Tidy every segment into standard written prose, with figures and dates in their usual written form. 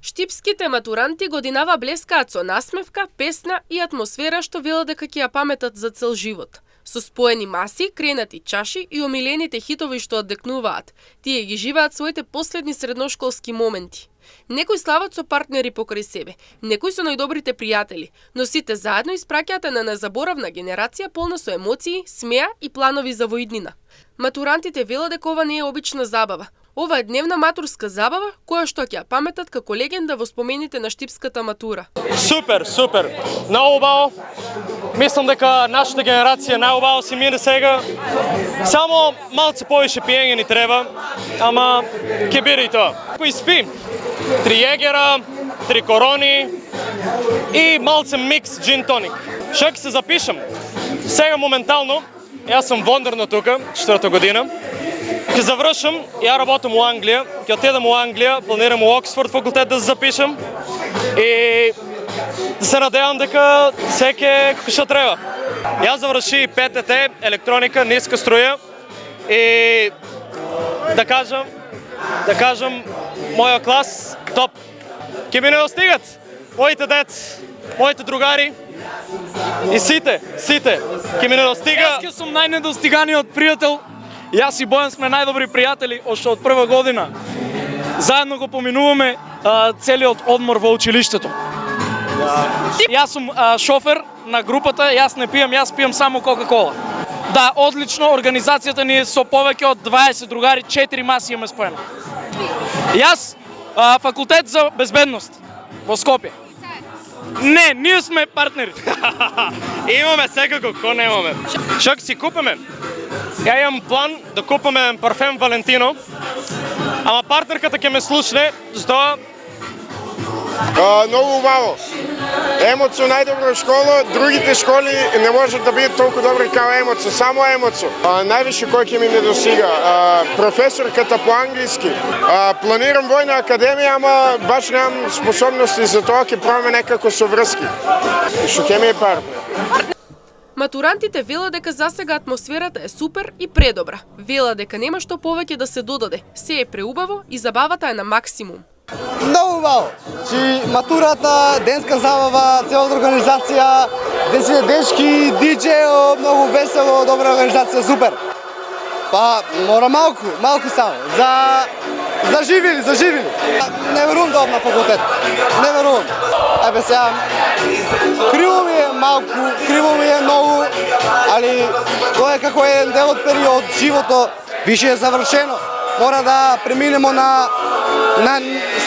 Штипските матуранти годинава блескаат со насмевка, песна и атмосфера што велат дека ќе ја паметат за цел живот. Со споени маси, кренати чаши и омилените хитови што оддекнуваат, тие ги живеат своите последни средношколски моменти. Некои слават со партнери покрај себе, некои со најдобрите пријатели, но сите заедно испраќаат на незаборавна генерација полна со емоции, смеа и планови за воиднина. Матурантите велат дека ова не е обична забава. Ова е дневна матурска забава која што ќе ја паметат како легенда во спомените на штипската матура. Супер, супер. Нао убаво. Мислам дека нашата генерација најубаво си мине сега. Само малце повише пиење ни треба, ама ќе биде и тоа. Кој спи? 3 јегера, 3 корони и малце микс джин тоник. Што ќе се запишам? Сега моментално, јас сум вондерно тука, 4-та година. Ќе завршам, ја работам во Англија, ќе отидам во Англија, планирам во Оксфорд факултет да се запишам и да се надевам дека секе како што треба. Јас заврши ПТТ, електроника, ниска струја и да кажам, мојот клас топ. Ќе ми не достигат моите деца, моите другари и сите ќе ми не достига. Јас сум најнедостиганиот пријател. Јас и Бојан сме најдобри пријатели уште од прва година. Заедно го поминуваме целиот одмор во училиштето. Јас сум шофер на групата, јас не пијам, јас пијам само Кока-кола. Да, одлично, организацијата ни е со повеќе од 20 другари, 4 маси имаме споено. Јас факултет за безбедност во Скопје. Не, ние сме партнери. Имаме секако, кој немаме. Што ќе си купиме? Ја имам план да купиме парфем Валентино, ама партнерката ќе ме слушне, затоа Многу убаво. Емоцо најдобра школа, другите школи не можат да бидат толку добри као Емоцо, само Емоцо. Највише кој ќе ми не достига, професорката по англиски. Планирам војна академија, ама баш немам способности за тоа, ќе пробаме некако со врски. Што ќе ми е партнер. Матурантите велат дека засега атмосферата е супер и предобра. Велат дека нема што повеќе да се додаде. Се е преубаво и забавата е на максимум. Многу убаво. Значи матурата, денска забава, целата организација, дечки, диџејо, многу весело, добра организација, супер. Па мора малку само. Заживили. Не верувам да одам на факултет. Не верувам. Ебе сега, криво ми е малку, криво ми е многу, али тоа е како еден дел од период живото, више е завршено. Мора да преминемо на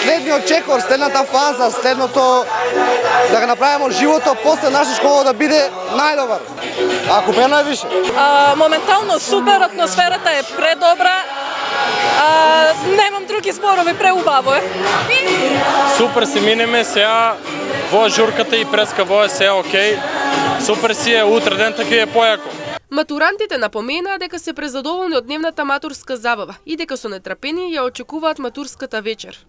следниот чекор, следната фаза, следното да го направиме живото после наша школа да биде најдобар. Ако бе највише. Моментално супер, атмосферата е предобра. Немам други зборови, преубаво е. Супер си минеме сега во журката и преска во е се окей. Супер си е, утре ден таки е појако. Матурантите напоменаа дека се презадоволни од дневната матурска забава и дека со нетрпение ја очекуваат матурската вечер.